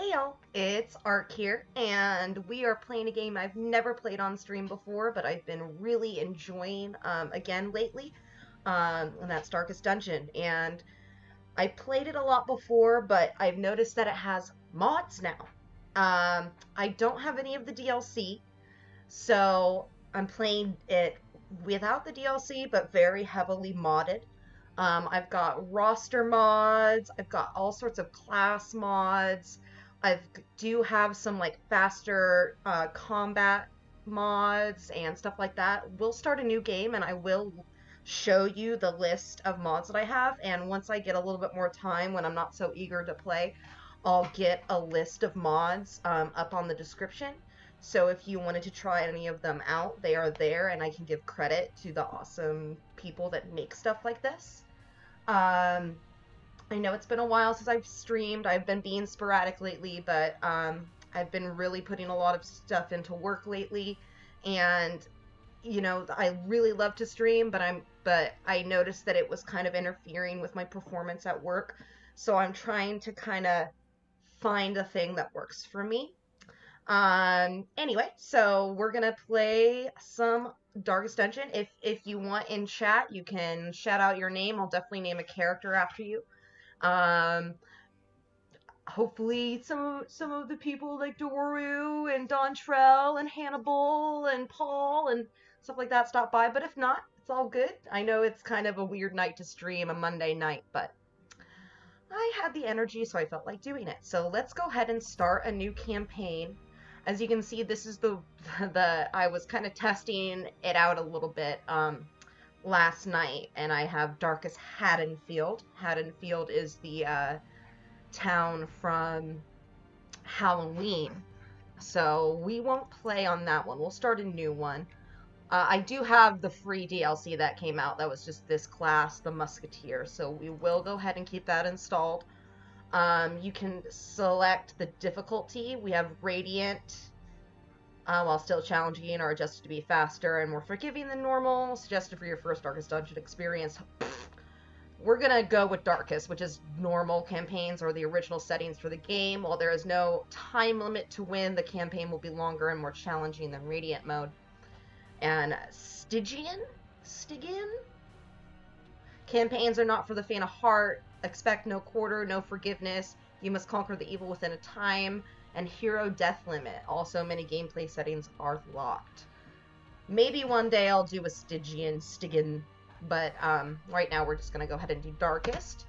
Hey y'all, it's ARK here, and we are playing a game I've never played on stream before, but I've been really enjoying again lately, and that's Darkest Dungeon. And I played it a lot before, but I've noticed that it has mods now. I don't have any of the DLC, so I'm playing it without the DLC, but very heavily modded. I've got roster mods, I've got all sorts of class mods. I do have some like faster combat mods and stuff like that. We'll start a new game and I will show you the list of mods that I have. And once I get a little bit more time when I'm not so eager to play, I'll get a list of mods up on the description. So if you wanted to try any of them out, they are there and I can give credit to the awesome people that make stuff like this. Um, I know it's been a while since I've streamed. I've been being sporadic lately, but I've been really putting a lot of stuff into work lately, and I really love to stream, but I noticed that it was kind of interfering with my performance at work, so I'm trying to kind of find a thing that works for me. Anyway, so we're gonna play some Darkest Dungeon. If you want in chat, you can shout out your name. I'll definitely name a character after you. Um, hopefully some of the people like Doru and Dontrell and Hannibal and Paul and stuff like that stop by. But if not, it's all good. I know it's kind of a weird night to stream, a Monday night, but I had the energy, so I felt like doing it. So let's go ahead and start a new campaign. As you can see, this is the I was kind of testing it out a little bit last night, and I have Darkest Haddonfield. Haddonfield is the town from Halloween. So we won't play on that one. We'll start a new one. I do have the free DLC that came out. That was just this class, the Musketeer. So we will go ahead and keep that installed. You can select the difficulty. We have Radiant, while still challenging, or adjusted to be faster and more forgiving than normal. Suggested for your first Darkest Dungeon experience. We're gonna go with Darkest, which is normal campaigns or the original settings for the game. While there is no time limit to win, the campaign will be longer and more challenging than Radiant mode. And Stygian? Campaigns are not for the faint of heart. Expect no quarter, no forgiveness. You must conquer the evil within a time. And hero death limit. Also, many gameplay settings are locked. Maybe one day I'll do a Stygian, but right now we're just going to go ahead and do Darkest.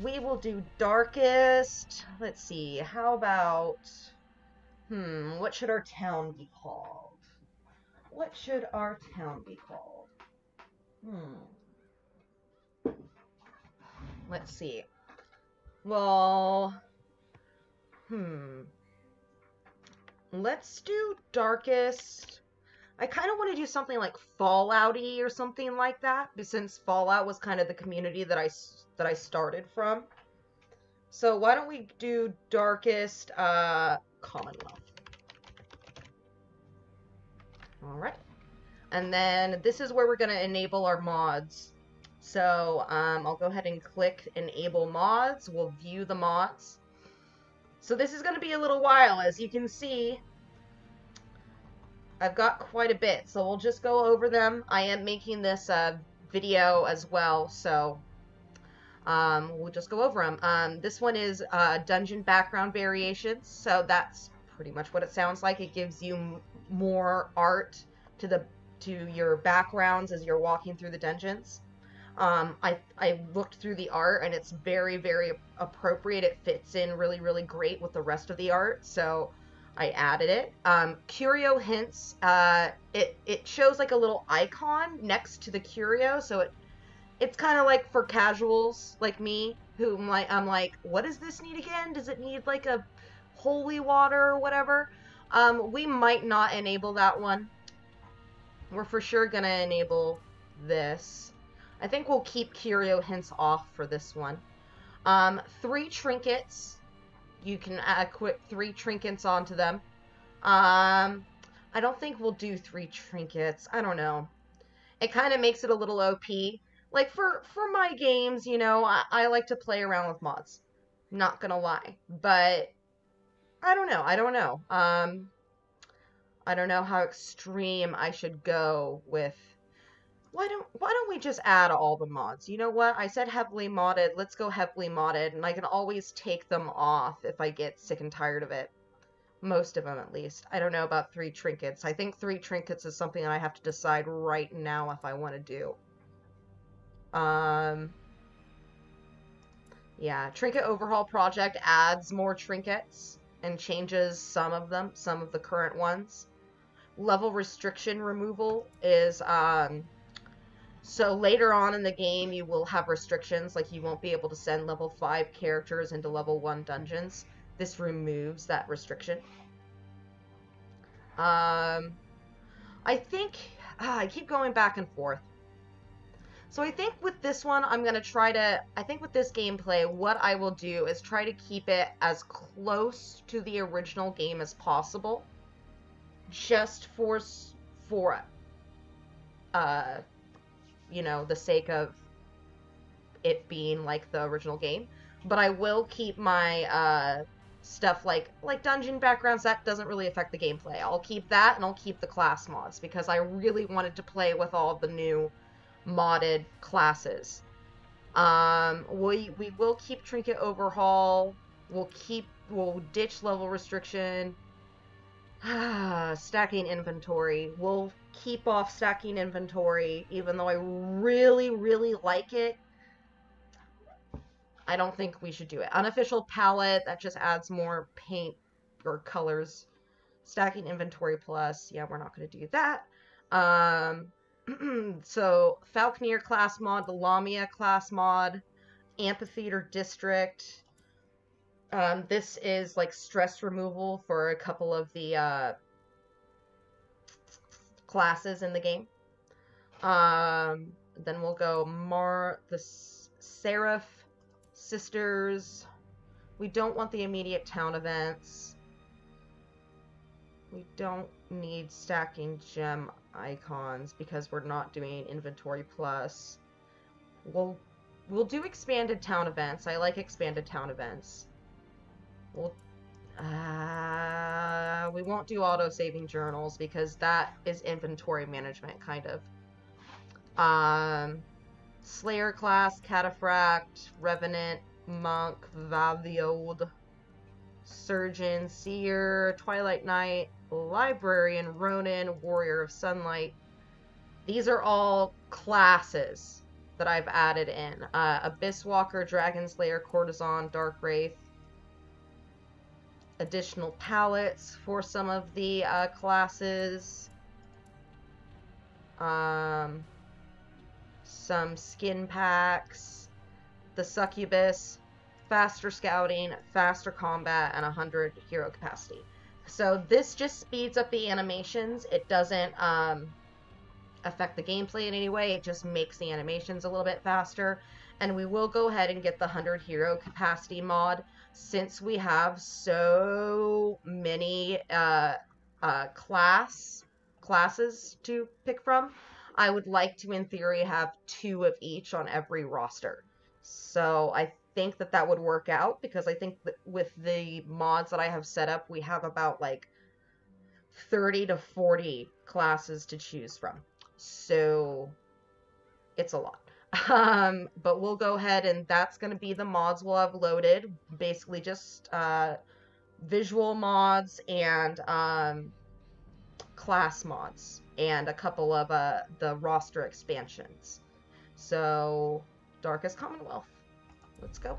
We will do Darkest. Let's see, how about, what should our town be called? What should our town be called? Let's see. Well, let's do Darkest. I kind of want to do something like Fallout-y or something like that, since Fallout was kind of the community that I started from. So why don't we do Darkest Commonwealth? Alright. And then this is where we're going to enable our mods. So I'll go ahead and click Enable Mods. We'll view the mods. So this is going to be a little while. As you can see, I've got quite a bit. So we'll just go over them. I am making this video as well, so we'll just go over them. This one is dungeon background variations. So that's pretty much what it sounds like. It gives you more art to your backgrounds as you're walking through the dungeons. I looked through the art, and it's very, very appropriate. It fits in really, really great with the rest of the art, so I added it. Curio hints, it shows like a little icon next to the curio, so it's kind of like for casuals like me, who I'm like, what does this need again? Does it need like a holy water or whatever? We might not enable that one. We're for sure gonna enable this. I think we'll keep curio hints off for this one. 3 trinkets. You can equip 3 trinkets onto them. I don't think we'll do 3 trinkets. I don't know. It kind of makes it a little OP. Like, for my games, you know, I like to play around with mods. Not gonna lie. But, I don't know. I don't know. I don't know how extreme I should go with... Why don't we just add all the mods? You know what? I said heavily modded. Let's go heavily modded, and I can always take them off if I get sick and tired of it. Most of them, at least. I don't know about 3 trinkets. I think 3 trinkets is something that I have to decide right now if I want to do. Yeah, Trinket Overhaul Project adds more trinkets and changes some of them, some of the current ones. Level restriction removal is, so later on in the game, you will have restrictions, like you won't be able to send level 5 characters into level 1 dungeons. This removes that restriction. I think, I keep going back and forth. So I think with this one, I'm going to try to, I think with this gameplay, what I will do is try to keep it as close to the original game as possible. Just for you know, the sake of it being like the original game. But I will keep my stuff like dungeon backgrounds. That doesn't really affect the gameplay. I'll keep that, and I'll keep the class mods because I really wanted to play with all the new modded classes. We will keep Trinket Overhaul. We'll keep we'll ditch level restriction. Stacking inventory. We'll keep off stacking inventory, even though I really, really like it. I don't think we should do it. Unofficial palette, that just adds more paint or colors. Stacking inventory plus, yeah, we're not going to do that. So, Falconeer class mod, the Lamia class mod, Amphitheater District. This is like stress removal for a couple of the classes in the game. Then we'll go the Seraph Sisters. We don't want the immediate town events. We don't need stacking gem icons because we're not doing inventory plus. We'll do expanded town events. I like expanded town events. We won't do auto-saving journals because that is inventory management, kind of. Slayer class, Cataphract, Revenant, Monk, Vaviode, Surgeon, Seer, Twilight Knight, Librarian, Ronin, Warrior of Sunlight. These are all classes that I've added in. Abyss Walker, Dragon Slayer, Courtesan, Dark Wraith. Additional palettes for some of the classes. Some skin packs. The Succubus. Faster scouting, faster combat, and 100 hero capacity. So this just speeds up the animations. It doesn't affect the gameplay in any way. It just makes the animations a little bit faster. And we will go ahead and get the 100 hero capacity mod since we have so many classes to pick from. I would like to, in theory, have 2 of each on every roster. So I think that would work out because I think that with the mods that I have set up, we have about like 30 to 40 classes to choose from. So it's a lot. But we'll go ahead and that's going to be the mods we'll have loaded. Basically just visual mods and class mods and a couple of the roster expansions. So Darkest Commonwealth. Let's go.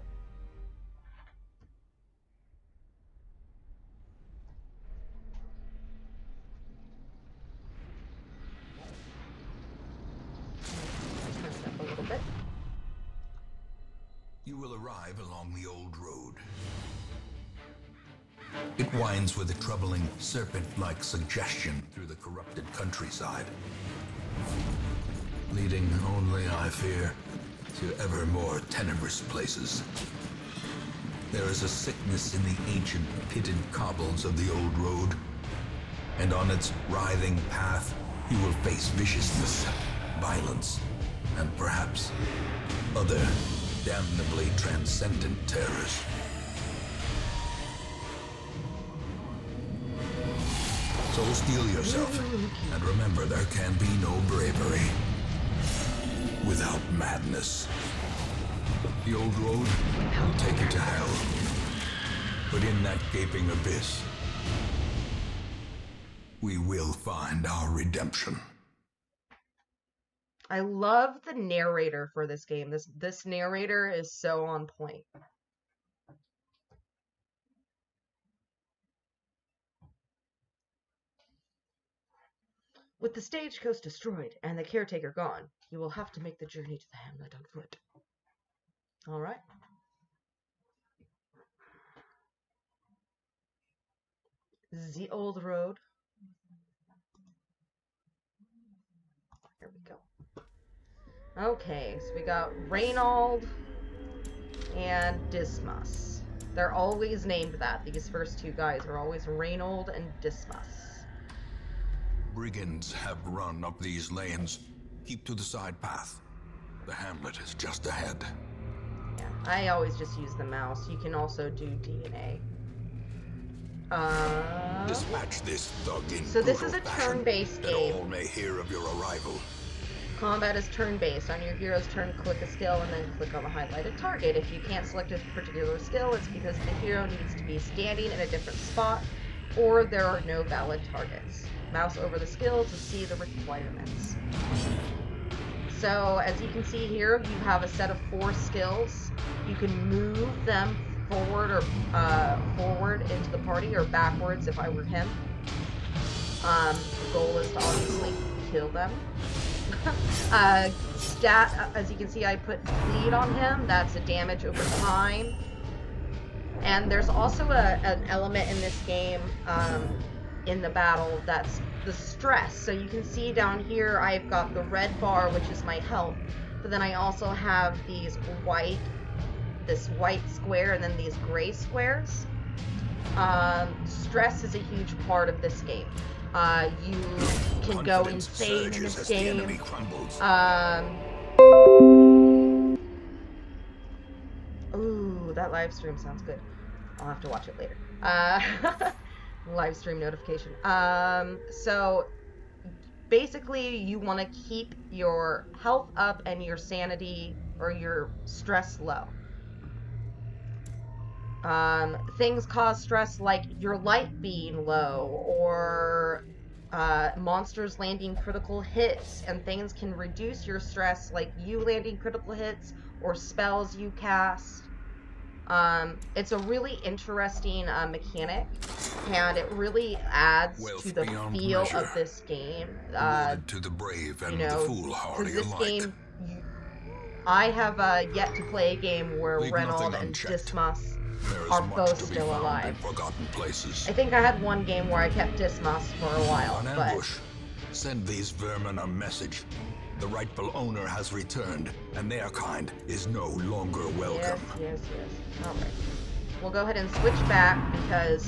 A little bit. You will arrive along the old road. It winds with a troubling serpent-like suggestion through the corrupted countryside, leading only, I fear, to ever more tenebrous places. There is a sickness in the ancient pitted cobbles of the old road, and on its writhing path you will face viciousness, violence, and perhaps other damnably transcendent terrors. So steel yourself, and remember there can be no bravery without madness. The old road will take you to hell, but in that gaping abyss, we will find our redemption. I love the narrator for this game. This narrator is so on point. With the stagecoach destroyed and the caretaker gone, you will have to make the journey to the hamlet on foot. All right. The old road. Here we go. Okay, so we got Reynold and Dismas. They're always named that. These first 2 guys are always Reynold and Dismas. Brigands have run up these lanes. Keep to the side path. The hamlet is just ahead. Yeah, I always just use the mouse. You can also do DNA. Dispatch this thug in so this is a fashion, turn-based game. that all may hear of your arrival. Combat is turn-based. On your hero's turn, click a skill and then click on the highlighted target. If you can't select a particular skill, it's because the hero needs to be standing in a different spot or there are no valid targets. Mouse over the skill to see the requirements. So, as you can see here, you have a set of 4 skills. You can move them forward or forward into the party or backwards if I were him. The goal is to obviously kill them. As you can see, I put bleed on him. That's a damage over time. And there's also an element in this game, in the battle, that's the stress. So you can see down here, I've got the red bar, which is my health, but then I also have this white square and then these gray squares. Stress is a huge part of this game. You can go insane in this game. Ooh, that live stream sounds good. I'll have to watch it later. Live stream notification. So basically you want to keep your health up and your sanity or your stress low. Things cause stress like your light being low or monsters landing critical hits, and things can reduce your stress like you landing critical hits or spells you cast. It's a really interesting mechanic, and it really adds to the feel of this game. To the brave and you know, the foolhardy this alike. game, I have yet to play a game where Reynold and Dismas are both still alive. Forgotten places. I think I had one game where I kept Dismas for a while, On but ambush, send these vermin a message. The rightful owner has returned, and their kind is no longer welcome. Yes. All right. We'll go ahead and switch back because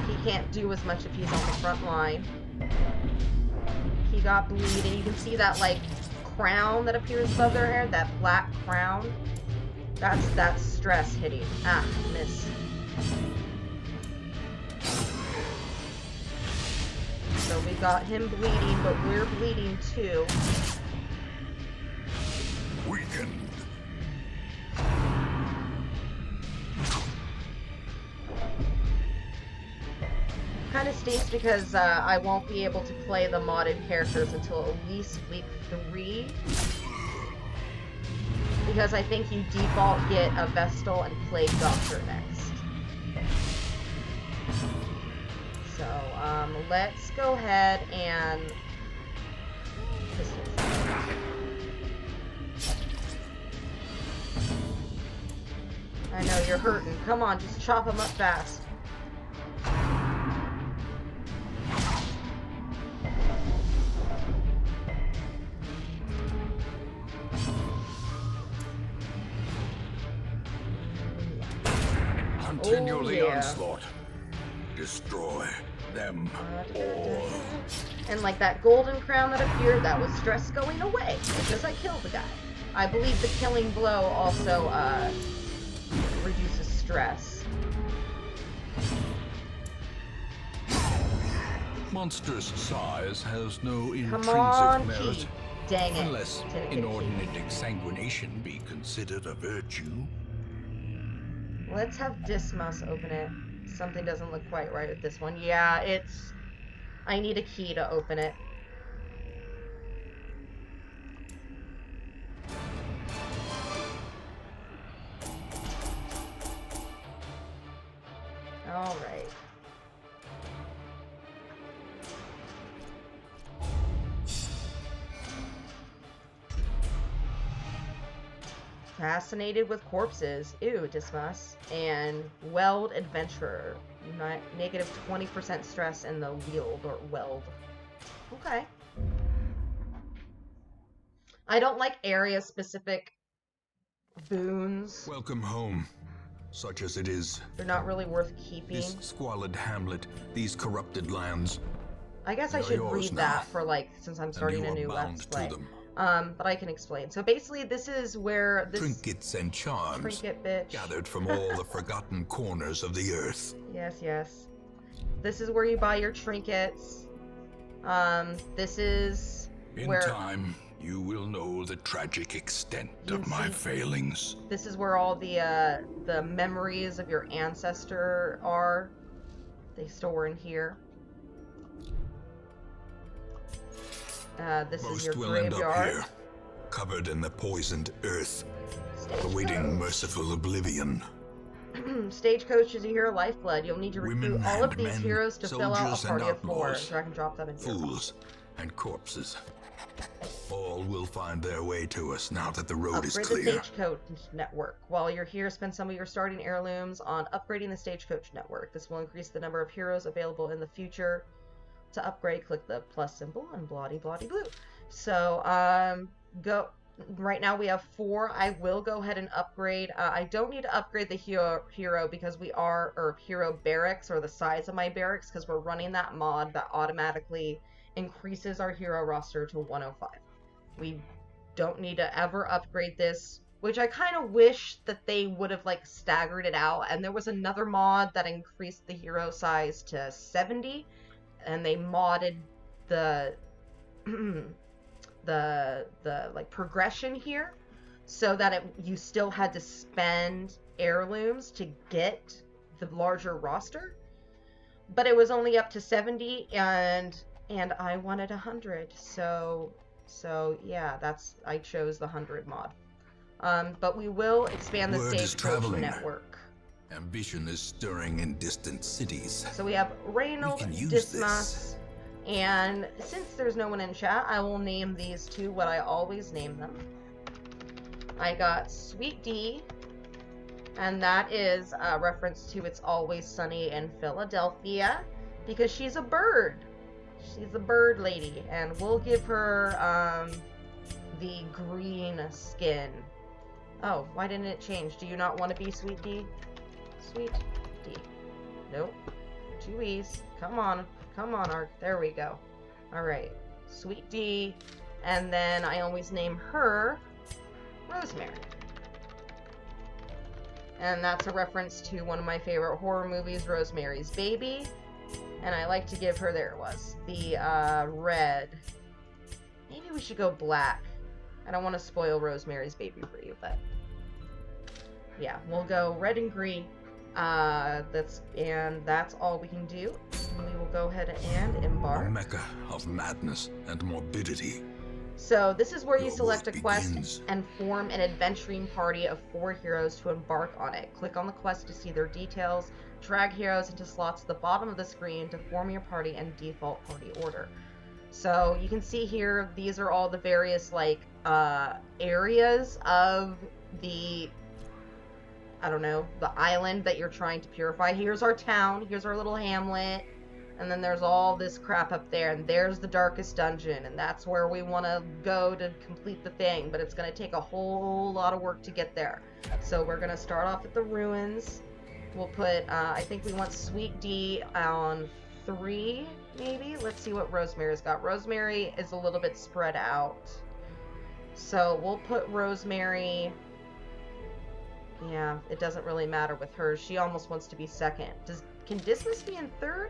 he can't do as much if he's on the front line. He got bleed, and you can see that like crown that appears above their hair, that black crown. That's stress hitting. Ah, miss. So we got him bleeding, but we're bleeding too. Weakened. Kind of stinks because I won't be able to play the modded characters until at least week 3. Because I think you default get a Vestal and Plague Doctor next. So, let's go ahead and... I know, you're hurting. Come on, just chop him up fast. Continue the onslaught. Destroy them all. And like that golden crown that appeared, that was stress going away because I killed the guy. I believe the killing blow also reduces stress. Monstrous size has no Come on, intrinsic merit, Pete. Dang it. unless inordinate exsanguination be considered a virtue. Let's have Dismas open it. Something doesn't look quite right with this one. Yeah, it's... I need a key to open it. Alright. Fascinated with corpses. Ew, Dismas. And Weld Adventurer. Negative 20% stress in the wield or weld. Okay. I don't like area-specific boons. Welcome home, such as it is. They're not really worth keeping. This squalid hamlet, these corrupted lands. I guess I should read that for like, since I'm starting a new Let's Play. But I can explain. So basically, this is where this trinkets and charms trinket bitch gathered from all the forgotten corners of the earth. Yes. This is where you buy your trinkets. This is In where time, you will know the tragic extent you of my see failings. this is where all the memories of your ancestor are. They store in here. This is your Most will end up graveyard. here, covered in the poisoned earth, awaiting Stagecoach. merciful oblivion. Stagecoach is your lifeblood. You'll need to recruit Women all of and these men, heroes to fill out soldiers a and party of 4. outlaws, So I can drop them in here. fools and corpses. All will find their way to us now that the road is Upgrade the clear. Stagecoach network. While you're here, spend some of your starting heirlooms on upgrading the Stagecoach network. This will increase the number of heroes available in the future. To upgrade, click the plus symbol and bloody blue. So, go. Right now we have 4. I will go ahead and upgrade. I don't need to upgrade the hero because we are, or hero barracks, or the size of my barracks, because we're running that mod that automatically increases our hero roster to 105. We don't need to ever upgrade this, which I kind of wish that they would have like staggered it out. And there was another mod that increased the hero size to 70, and they modded the the like progression here so that you still had to spend heirlooms to get the larger roster, but it was only up to 70, and I wanted 100, so yeah, I chose the 100 mod. But we will expand the Stagecoach network. Ambition is stirring in distant cities. So we have Reynolds, Dismas, and since there's no one in chat, I will name these 2 what I always name them. I got Sweet D, and that is a reference to It's Always Sunny in Philadelphia, because she's a bird. She's a bird lady, and we'll give her the green skin. Oh, why didn't it change? Do you not want to be Sweet D? Sweet D. Nope. 2 E's. Come on, ARK. There we go. Alright. Sweet D. And then I always name her Rosemary. And that's a reference to one of my favorite horror movies, Rosemary's Baby. And I like to give her, there it was, the red. Maybe we should go black. I don't want to spoil Rosemary's Baby for you, but yeah, we'll go red and green. That's all we can do. We will go ahead and embark. A mecca of madness and morbidity. So this is where you Your select a work quest begins. and form an adventuring party of 4 heroes to embark on it. Click on the quest to see their details. Drag heroes into slots at the bottom of the screen to form your party in default party order. So you can see here, these are all the various like areas of the, I don't know, the island that you're trying to purify. Here's our town, here's our little hamlet, and then there's all this crap up there, and there's the darkest dungeon, and that's where we want to go to complete the thing, but it's going to take a whole lot of work to get there. So we're going to start off at the ruins. We'll put, I think we want Sweet D on 3, maybe? Let's see what Rosemary's got. Rosemary is a little bit spread out. So we'll put Rosemary... Yeah, it doesn't really matter with her. She almost wants to be second. Can Dismas be in third?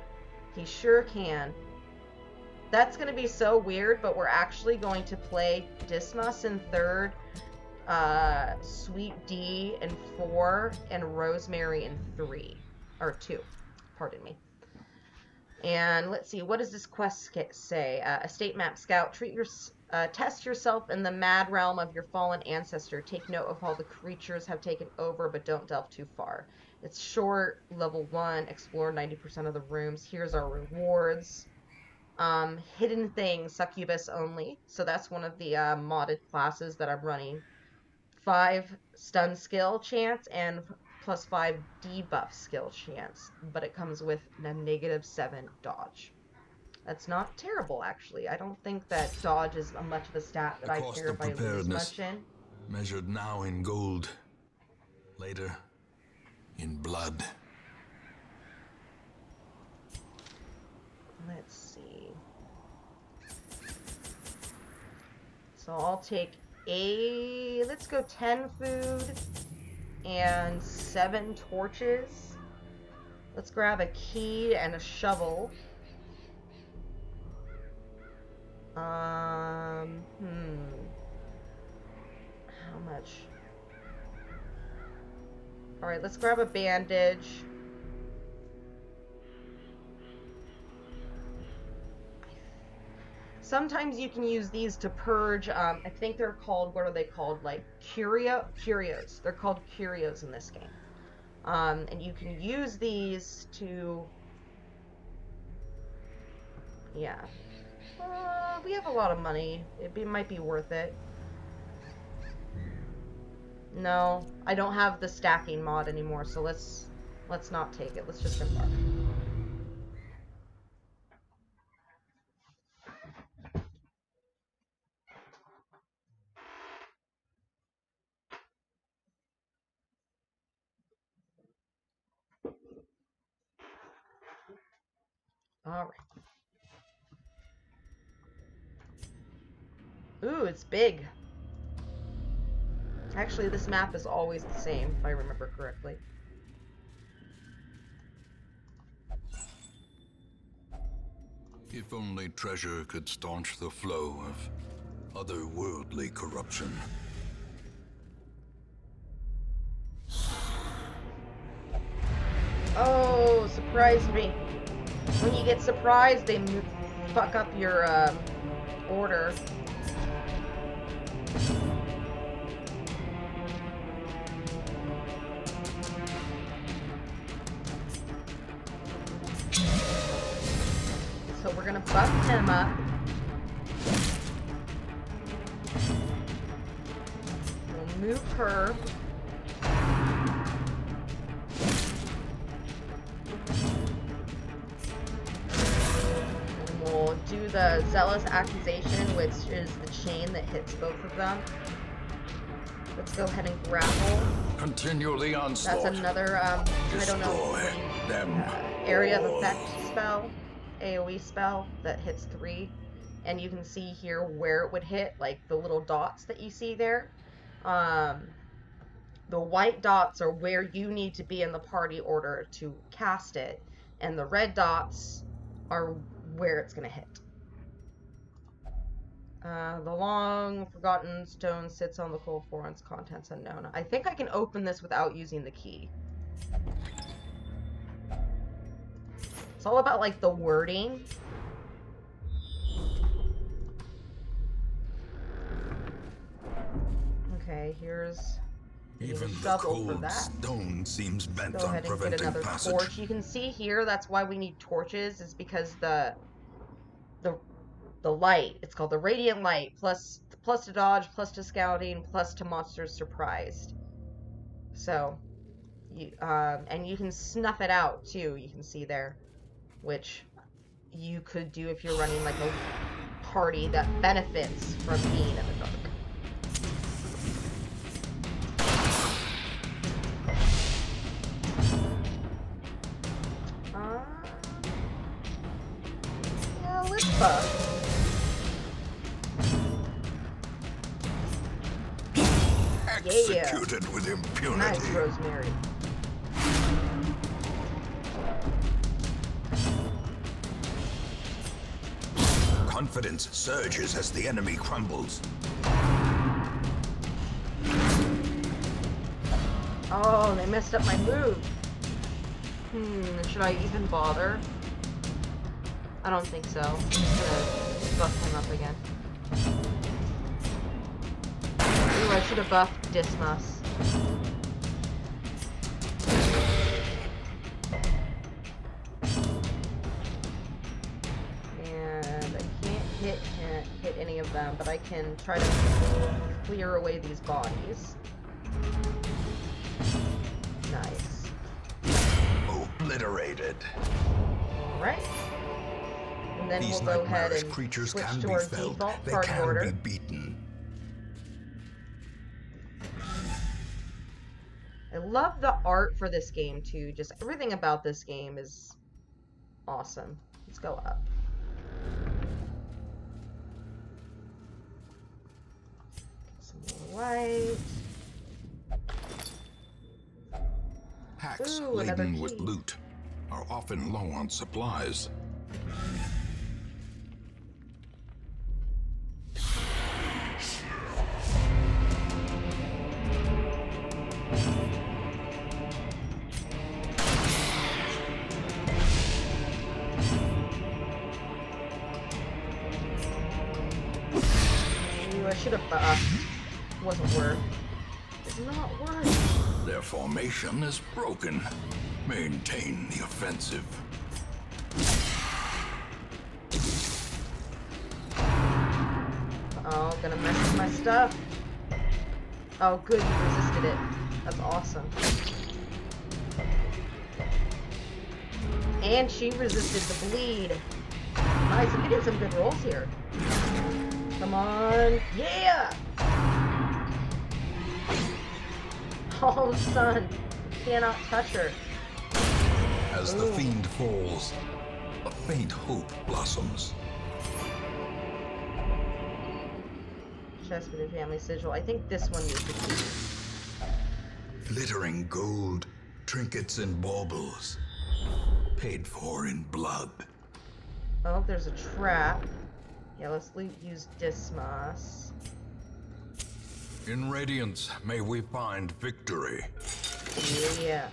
He sure can. That's going to be so weird, but we're actually going to play Dismas in third, Sweet D in 4, and Rosemary in 3. Or 2. Pardon me. And let's see, what does this quest say? Estate map scout. Test yourself in the mad realm of your fallen ancestor. Take note of all the creatures have taken over, but don't delve too far. It's short, level 1, explore 90% of the rooms. Here's our rewards. Hidden things, succubus only. So that's one of the modded classes that I'm running. 5 stun skill chance and plus 5 debuff skill chance. But it comes with a -7 dodge. That's not terrible, actually. I don't think that dodge is much of a stat that I care if I lose much in. Measured now in gold, later in blood. Let's see. So I'll take let's go 10 food and 7 torches. Let's grab a key and a shovel. How much? Alright, let's grab a bandage. Sometimes you can use these to purge, I think they're called, what are they called? Like, curios. They're called curios in this game. And you can use these to... Yeah. We have a lot of money. It might be worth it. No, I don't have the stacking mod anymore, so let's not take it. Let's just embark. Alright. Ooh, it's big. Actually, this map is always the same, if I remember correctly. If only treasure could staunch the flow of otherworldly corruption. Oh, surprised me. When you get surprised, they fuck up your order. So we're gonna buff him up. We'll move her. And we'll do the Zealous Accusation, which is the chain that hits both of them. Let's go ahead and grapple. Continually onslaught. That's another, I don't know, area of effect spell. AoE spell that hits 3, and you can see here where it would hit, like the little dots that you see there. The white dots are where you need to be in the party order to cast it, and the red dots are where it's going to hit. The long forgotten stone sits on the cold floor and its contents unknown. I think I can open this without using the key. It's all about, like, the wording. Okay, here's even a the shovel for cold that. stone seems bent Go on ahead and get preventing another passage. torch. You can see here, that's why we need torches, is because the light, it's called the radiant light, plus to dodge, plus to scouting, plus to monsters surprised. So, and you can snuff it out too, you can see there, which you could do if you're running like a party that benefits from being in the dark. Yeah, let's buff. Executed with impunity. Nice, Rosemary. Confidence surges as the enemy crumbles. Oh, they messed up my move. Should I even bother? I don't think so. I'm just gonna buff him up again. Ooh, I should have buffed Dismas. And I can't hit any of them, but I can try to clear away these bodies. Nice. Obliterated. Alright. And then These we'll go ahead nightmarish and creatures switch can to be our felled. default They party can order. be beaten. I love the art for this game too. Just everything about this game is awesome. Let's go up. Get some more light. Hacks Ooh, another laden key. with loot are often low on supplies. should have wasn't worth. It's not worth. Their formation is broken. Maintain the offensive. Oh, gonna mess with my stuff. Oh, good, you resisted it. That's awesome. And she resisted the bleed. Nice, I'm getting some good rolls here. Come on. Yeah! Oh, son. Cannot touch her. As the fiend falls, a faint hope blossoms. Chest with a family sigil. I think this one needs to keep. Glittering gold, trinkets and baubles. Paid for in blood. Oh, there's a trap. Yeah, let's use Dismas. In Radiance, may we find victory. Yeah.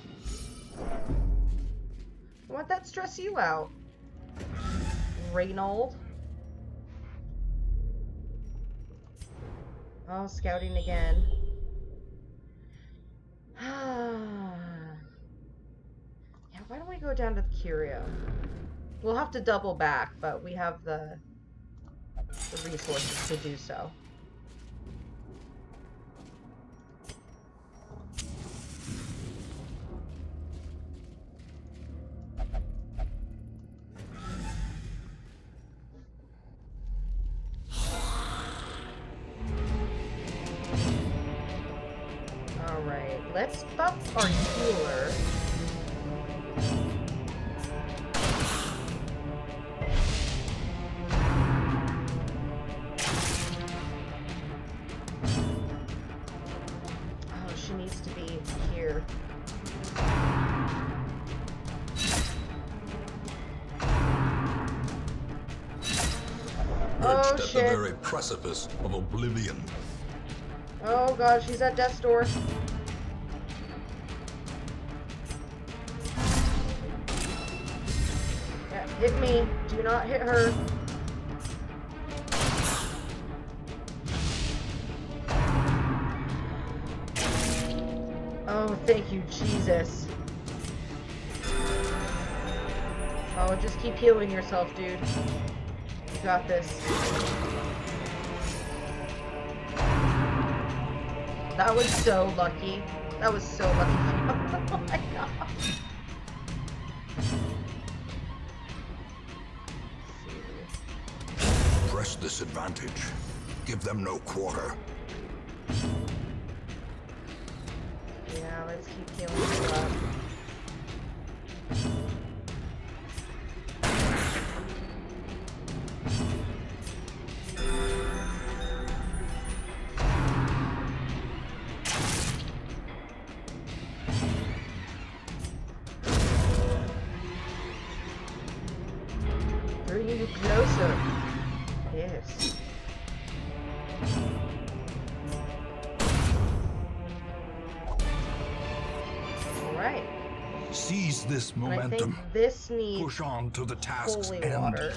Why'd that stress you out, Reynold? Oh, scouting again. Yeah, why don't we go down to the curio? We'll have to double back, but we have the resources to do so. Alright, let's buff our healer. Oh, she needs to be here. Oh, Perched at shit. the very precipice of oblivion. Oh god, she's at death's door. Yeah, hit me. Do not hit her. Oh, thank you, Jesus. Oh, just keep healing yourself, dude. You got this. That was so lucky. That was so lucky. Oh my god. Press this advantage. Give them no quarter. Yeah, let's keep healing you up. Bring you closer. Yes. Alright. Seize this And I momentum. think this needs Push on to the task's holy end. water.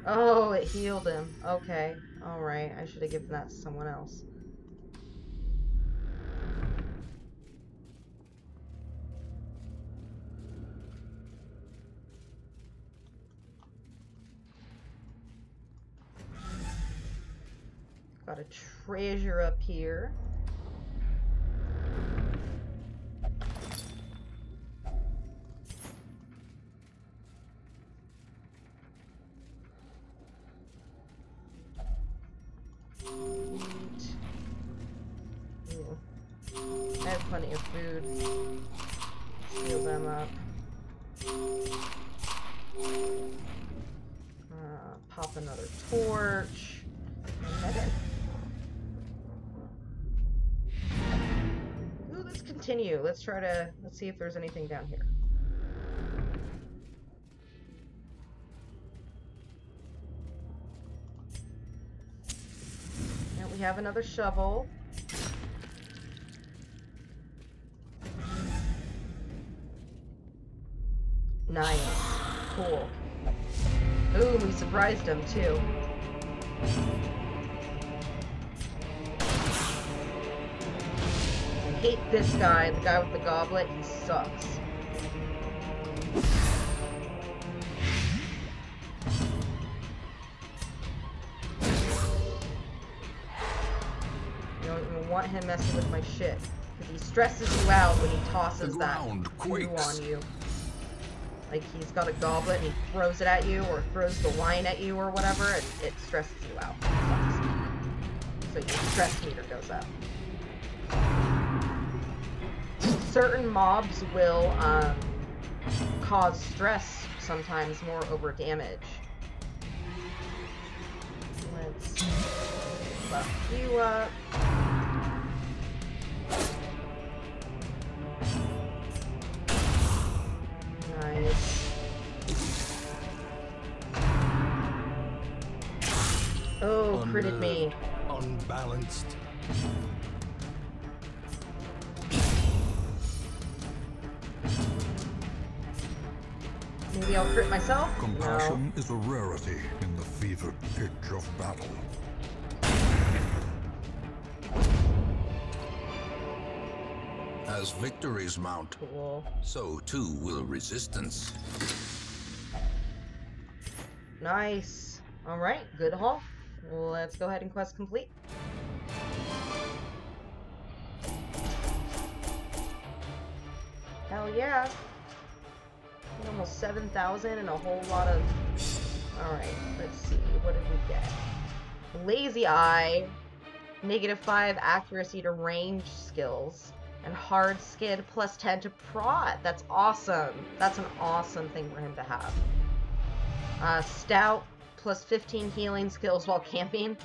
Oh, it healed him. Okay. Alright. I should have given that to someone else. Got a treasure up here. Ooh. I have plenty of food. Heal them up. Pop another torch. And head in. Ooh, let's continue. Let's see if there's anything down here. And we have another shovel. Nice. Cool. Ooh, we surprised him too. I hate this guy, the guy with the goblet. He sucks. You don't even want him messing with my shit. Because he stresses you out when he tosses that goo on you. Like, he's got a goblet and he throws it at you, or throws the wine at you, or whatever, and it stresses you out. So your stress meter goes up. Certain mobs will cause stress sometimes more over damage. Let's buff you up. Nice. Oh, critted me. Unbalanced. Maybe I'll crit myself? Compassion is a rarity in the fevered pitch of battle. As victories mount, Cool. so too will resistance. Nice. Alright, good haul. Let's go ahead and quest complete. Hell yeah. Almost 7,000 and a whole lot of... Alright, let's see. What did we get? Lazy Eye. -5 accuracy to range skills. And hard skid plus 10 to prot. That's awesome. That's an awesome thing for him to have. Stout plus 15 healing skills while camping.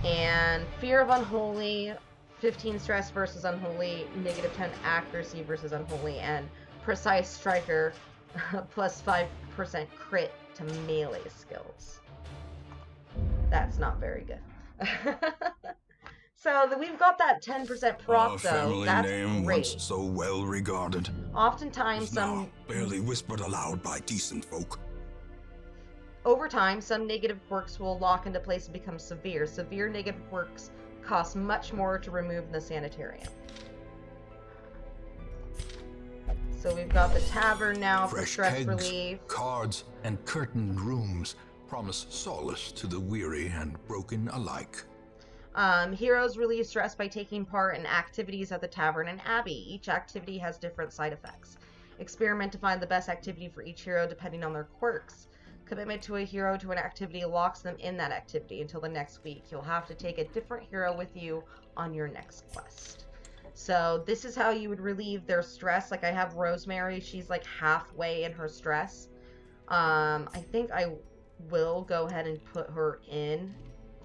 And Fear of Unholy, 15 stress versus Unholy, -10 accuracy versus Unholy, and Precise Striker, plus 5% crit to melee skills. That's not very good. So we've got that 10% proc though. Family That's name great. once so well regarded. Oftentimes, Now barely whispered aloud by decent folk. over time, some negative quirks will lock into place and become severe. Severe negative quirks cost much more to remove in the sanitarium. So we've got the tavern now for Fresh stress kegs, relief. cards, and curtained rooms promise solace to the weary and broken alike. Heroes relieve stress by taking part in activities at the tavern and abbey. Each activity has different side effects. Experiment to find the best activity for each hero depending on their quirks. Commitment to a hero to an activity locks them in that activity until the next week. You'll have to take a different hero with you on your next quest. So this is how you would relieve their stress. Like I have Rosemary, she's like halfway in her stress. I think I will go ahead and put her in.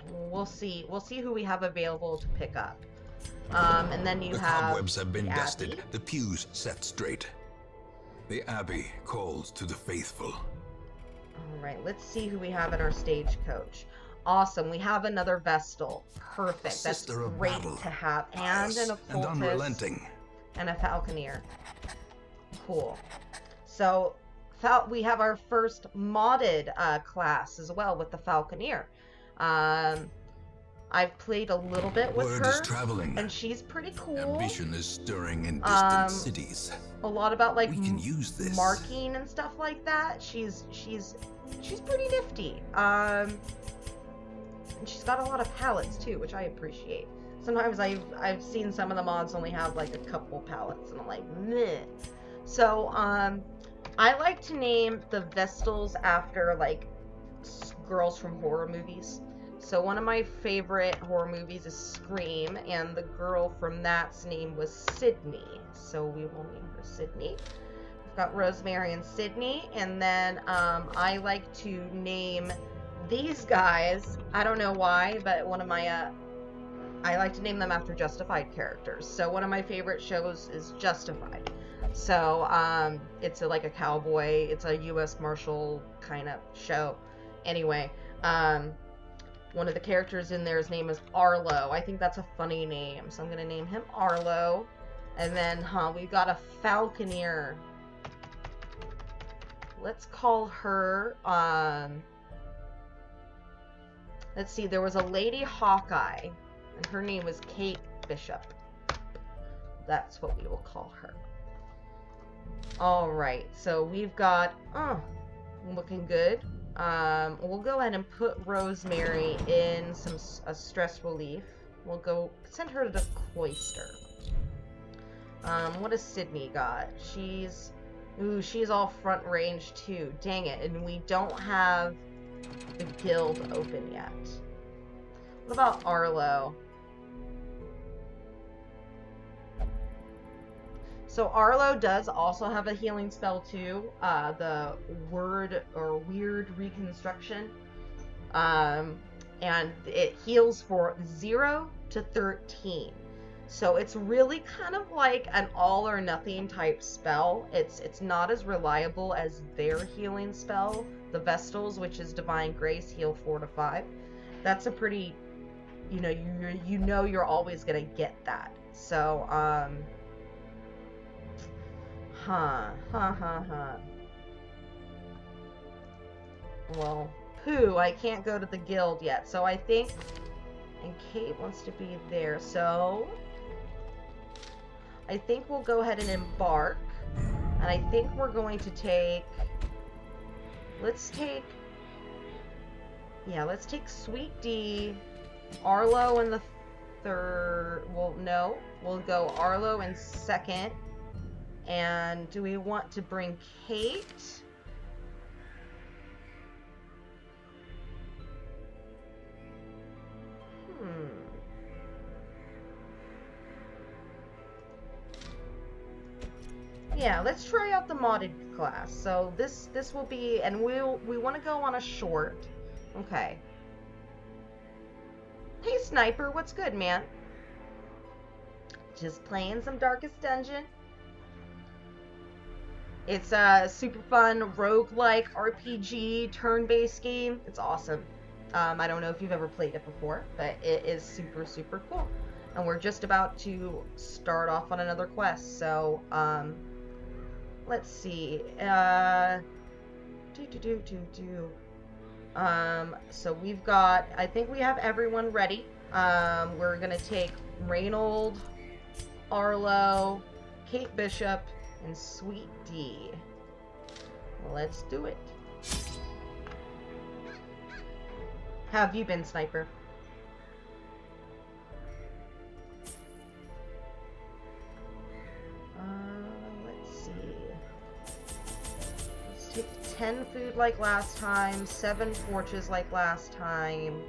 We'll see. We'll see who we have available to pick up. And then you The have cobwebs have been the dusted, Abbey. the pews set straight. The Abbey calls to the faithful. Alright, let's see who we have in our stagecoach. Awesome, we have another Vestal. Perfect. That's Sister of great battle, to have. And pious an and occultist. unrelenting. And a Falconeer. Cool. So, we have our first modded class as well with the Falconeer. I've played a little bit with Word her, is traveling. and she's pretty cool. Ambition is stirring in distant cities. A lot about like We can use this. marking and stuff like that. She's pretty nifty. And she's got a lot of palettes too, which I appreciate. Sometimes I've seen some of the mods only have like a couple palettes, and I'm like, meh. So I like to name the Vestals after like girls from horror movies. So one of my favorite horror movies is Scream, and the girl from that's name was Sydney. So we will name her Sydney. We've got Rosemary and Sydney, and then I like to name these guys. I don't know why, but one of my I like to name them after Justified characters. So one of my favorite shows is Justified. So it's like a cowboy. It's a U.S. Marshal kind of show. Anyway, one of the characters in there, his name is Arlo. I think that's a funny name, so I'm gonna name him Arlo. And then, we've got a Falconeer. Let's call her, Let's see, there was a Lady Hawkeye, and her name was Kate Bishop. That's what we will call her. Alright, so we've got, looking good. We'll go ahead and put Rosemary in a stress relief. We'll go send her to the cloister. What has Sydney got? She's all front range too. Dang it, and we don't have the guild open yet. What about Arlo? So Arlo does also have a healing spell too, the weird reconstruction, and it heals for 0 to 13. So it's really kind of like an all or nothing type spell. It's not as reliable as their healing spell, the Vestals, which is Divine Grace, heal 4 to 5. That's a pretty, you know you're always gonna get that. So Well, Pooh, I can't go to the guild yet, so I think, and Kate wants to be there, so I think we'll go ahead and embark, and I think we're going to take, let's take Sweet D, Arlo in the third, well, no, we'll go Arlo in second. And do we want to bring Kate? Yeah, let's try out the modded class. So this will be, and we want to go on a short. Okay. Hey Sniper, what's good, man? Just playing some Darkest Dungeon. It's a super fun roguelike RPG turn-based game. It's awesome. I don't know if you've ever played it before, but it is super, super cool. And we're just about to start off on another quest, so, let's see. So we've got, I think we have everyone ready. We're gonna take Reynold, Arlo, Kate Bishop, and Sweet D. Let's do it. How have you been, Sniper? Let's see. Let's take 10 food like last time, 7 torches like last time.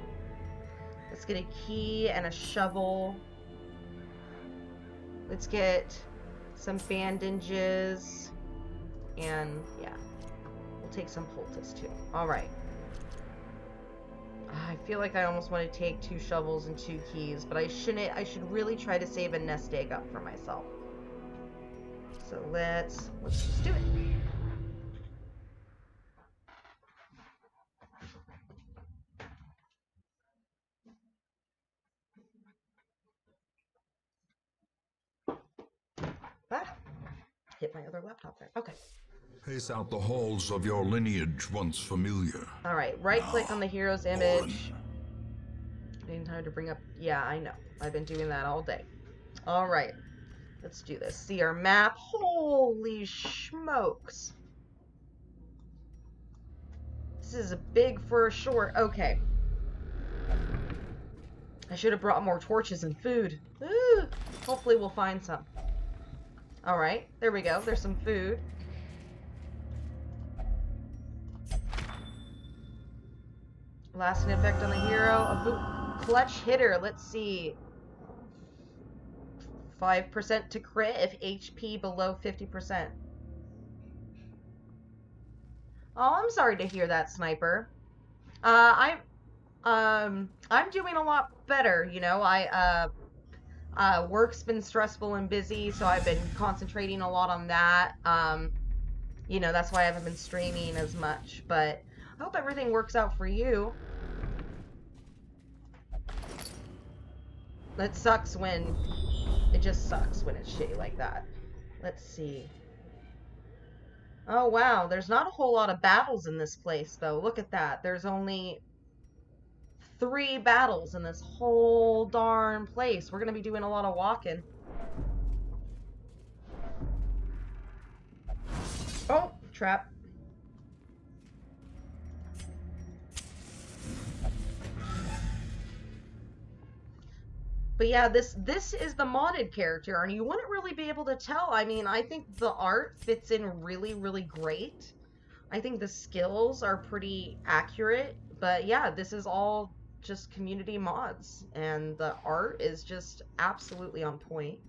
Let's get a key and a shovel. Let's get some bandages, and yeah, we'll take some poultice too. Alright. I feel like I almost want to take 2 shovels and 2 keys, but I shouldn't. I should really try to save a nest egg up for myself. So let's just do it. Ah, hit my other laptop there. Okay. Pace out the halls of your lineage once familiar. Alright, right-click on the hero's image. Need time to bring up... Yeah, I know. I've been doing that all day. Alright. Let's do this. See our map. Holy smokes. This is a big for a short. Okay. I should have brought more torches and food. Ooh, hopefully we'll find some. Alright, there we go. There's some food. Lasting effect on the hero. Clutch hitter. Let's see. 5% to crit if HP below 50%. Oh, I'm sorry to hear that, Sniper. I'm doing a lot better, you know. Work's been stressful and busy, so I've been concentrating a lot on that. You know, that's why I haven't been streaming as much, but I hope everything works out for you. It sucks when... It just sucks when it's shitty like that. Let's see. Oh, wow. There's not a whole lot of battles in this place, though. Look at that. There's only 3 battles in this whole darn place. We're gonna be doing a lot of walking. Oh, trap. But yeah, this is the modded character, and you wouldn't really be able to tell. I mean, I think the art fits in really, really great. I think the skills are pretty accurate, but yeah, this is all just community mods, and the art is just absolutely on point.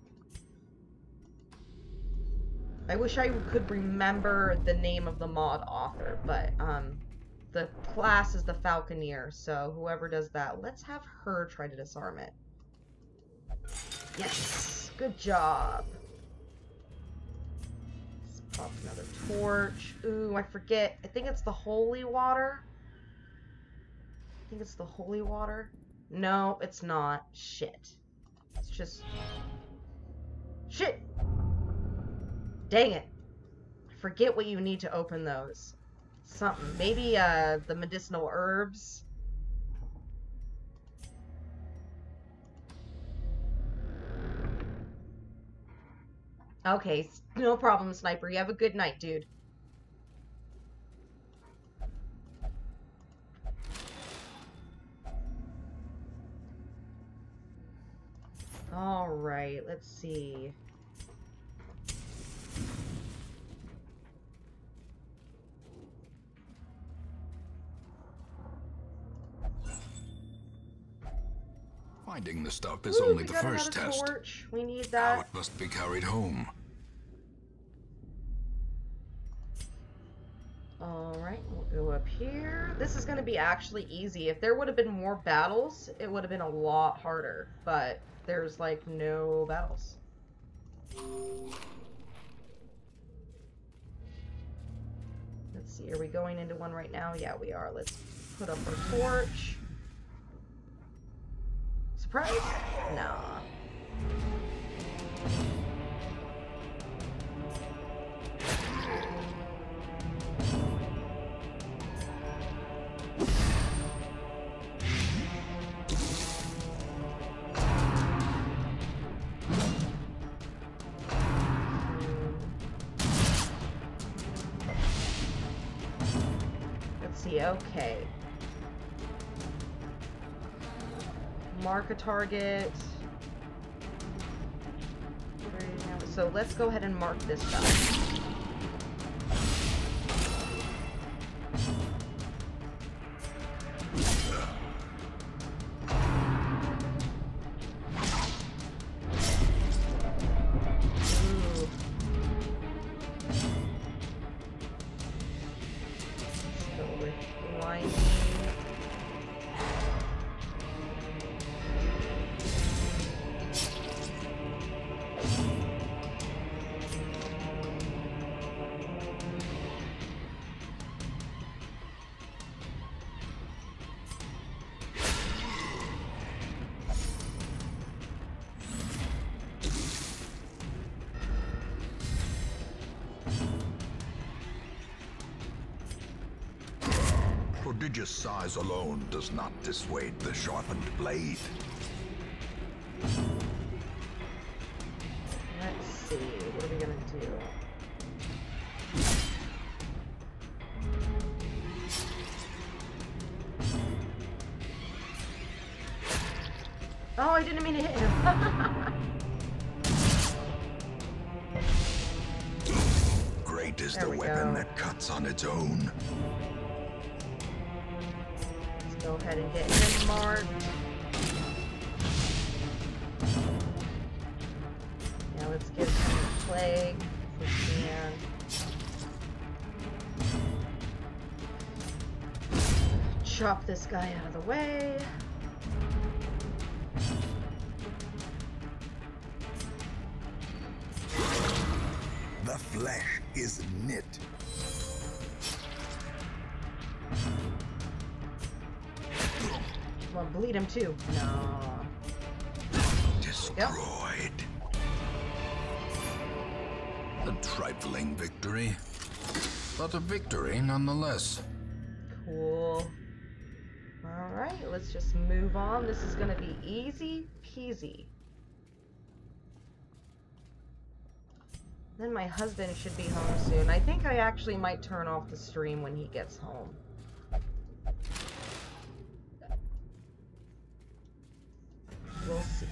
I wish I could remember the name of the mod author, but the class is the Falconeer, so whoever does that, let's have her try to disarm it. Yes, good job. Let's pop another torch. Ooh, I forget. I think it's the holy water. I think it's the holy water. No, it's not. Shit. It's just... Shit! Dang it. I forget what you need to open those. Something. Maybe, the medicinal herbs. Okay, no problem, Sniper. You have a good night, dude. Alright, let's see. Finding the stuff is Ooh, only we the got first another test. torch. We need Now that. it must be carried home. Alright, we'll go up here. This is going to be actually easy. If there would have been more battles, it would have been a lot harder. But there's, like, no battles. Let's see, are we going into one right now? Yeah, we are. Let's put up our torch. Surprise? Nah. Let's see, okay. Mark a target. So let's go ahead and mark this guy. Ooh. Let's go with blinding. Prodigious size alone does not dissuade the sharpened blade. Let's see, what are we gonna do? Oh, I didn't mean to hit him. Great is There the we weapon go. that cuts on its own. Let's go ahead and get him marked. Yeah, let's give him the plague if we can. Chop this guy out of the way. The flesh is knit. Come on, bleed him too. No. Destroyed. A trifling victory, but a victory nonetheless. Cool. Alright. Alright, let's just move on. This is gonna be easy peasy. Then my husband should be home soon. I think I actually might turn off the stream when he gets home. We'll see.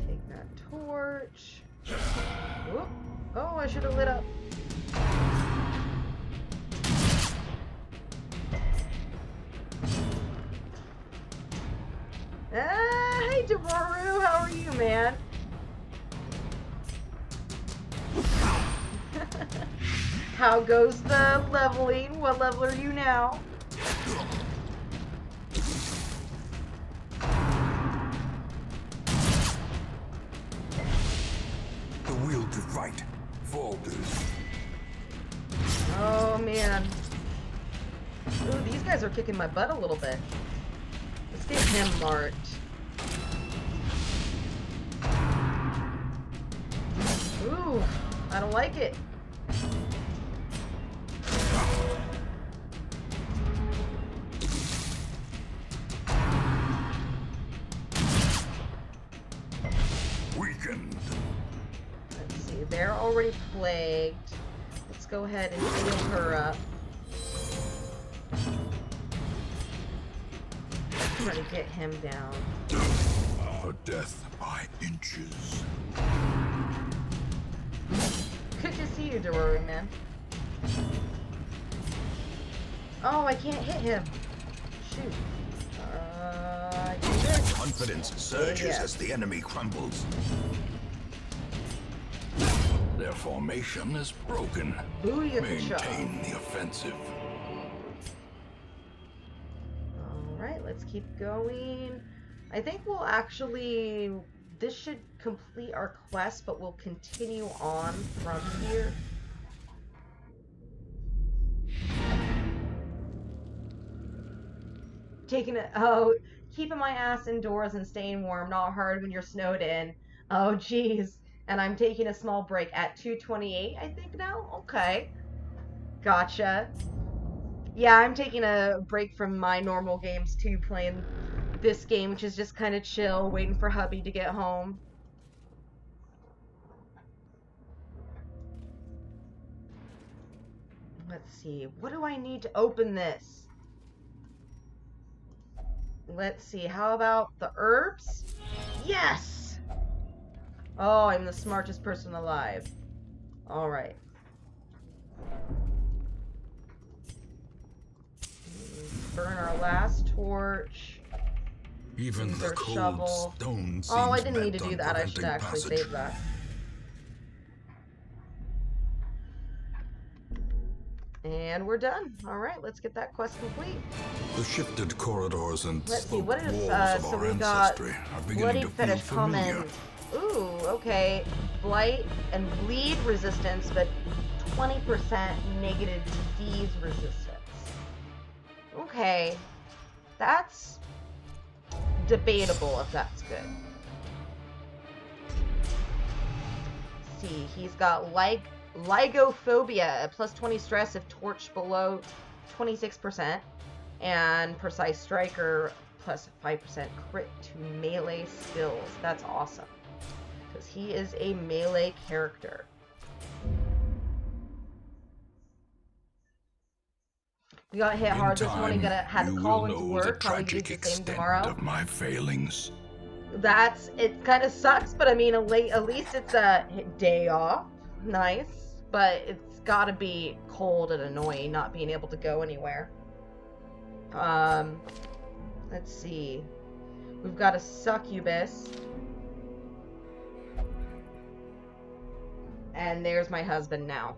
Take that torch. Whoop. Oh, I should have lit up. Hey, Demaru, how are you, man? How goes the leveling? What level are you now? The will to fight falters. Oh, man. Ooh, these guys are kicking my butt a little bit. Let's get him marked. Ooh, I don't like it. Weakened. Let's see, they're already plagued. Let's go ahead and heal her up. I'm gonna get him down. A death by inches. Good to see you, Dorori, man. Oh, I can't hit him. Shoot. I can do this. Confidence surges Yeah. as the enemy crumbles. Their formation is broken. Booyakasha. Maintain the offensive. Alright, let's keep going. I think we'll actually... This should complete our quest, but we'll continue on from here. Keeping my ass indoors and staying warm, not hard when you're snowed in. Oh, geez. And I'm taking a small break at 2:28, I think now? Okay. Gotcha. Yeah, I'm taking a break from my normal games too, playing this game, which is just kind of chill, waiting for hubby to get home. Let's see. What do I need to open this? Let's see. How about the herbs? Yes! Oh, I'm the smartest person alive. Alright. Burn our last torch. Even Use the our cold shovel. stone seems Oh, I didn't need to bent do on that. I should preventing actually passage. save that. And we're done. Alright, let's get that quest complete. The shifted corridors and Let's see, sloped what is, walls of so our we got ancestry are beginning Bloody to feel Fetish familiar. Commons. Ooh, okay. Blight and bleed resistance, but 20% negative disease resistance. Okay. That's debatable if that's good. Let's see, he's got Lygophobia, plus 20 stress if torched below 26%, and Precise Striker, plus 5% crit to melee skills. That's awesome, because he is a melee character. We got hit hard this morning, had to call into work, probably do the same tomorrow. Of my failings. It kind of sucks, but I mean, at least it's a day off. Nice, but it's gotta be cold and annoying not being able to go anywhere. Let's see. We've got a succubus. And there's my husband now.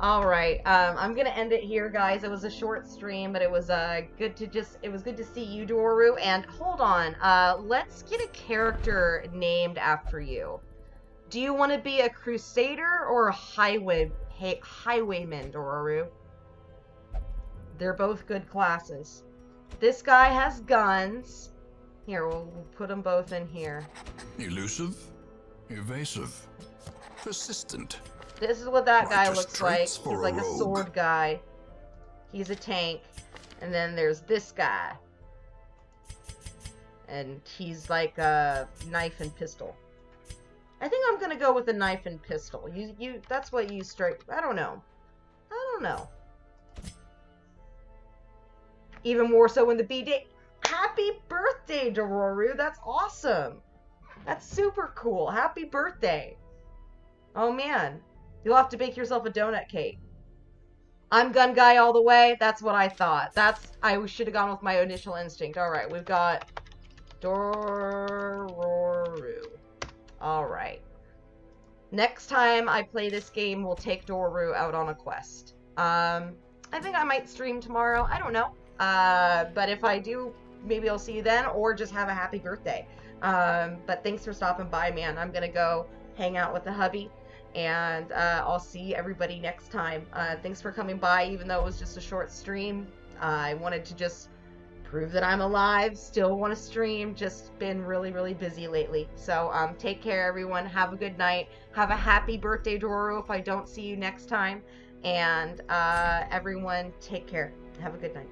Alright, I'm gonna end it here, guys. It was a short stream, but it was good to see you, Doru. And hold on, let's get a character named after you. Do you want to be a crusader or a highwayman, Doru? They're both good classes. This guy has guns. Here, we'll put them both in here. Elusive, evasive, persistent. This is what that guy Righteous looks like. traits He's for a like a rogue. sword guy. He's a tank. And then there's this guy. And he's like a knife and pistol. I think I'm gonna go with the knife and pistol. That's what you strike. I don't know. Even more so when the B-Day. Happy birthday, Dororu. That's awesome. That's super cool. Happy birthday. Oh man. You'll have to bake yourself a donut cake. I'm gun guy all the way. That's what I thought. I should have gone with my initial instinct. Alright, we've got Dororu. Alright. Next time I play this game, we'll take Dororu out on a quest. I think I might stream tomorrow. I don't know. But if I do, maybe I'll see you then, or just have a happy birthday. But thanks for stopping by, man. I'm gonna go hang out with the hubby, and I'll see everybody next time. Thanks for coming by, even though it was just a short stream. I wanted to just prove that I'm alive, still want to stream, just been really, really busy lately. So take care, everyone. Have a good night. Have a happy birthday, Dororu, if I don't see you next time. And everyone, take care. Have a good night.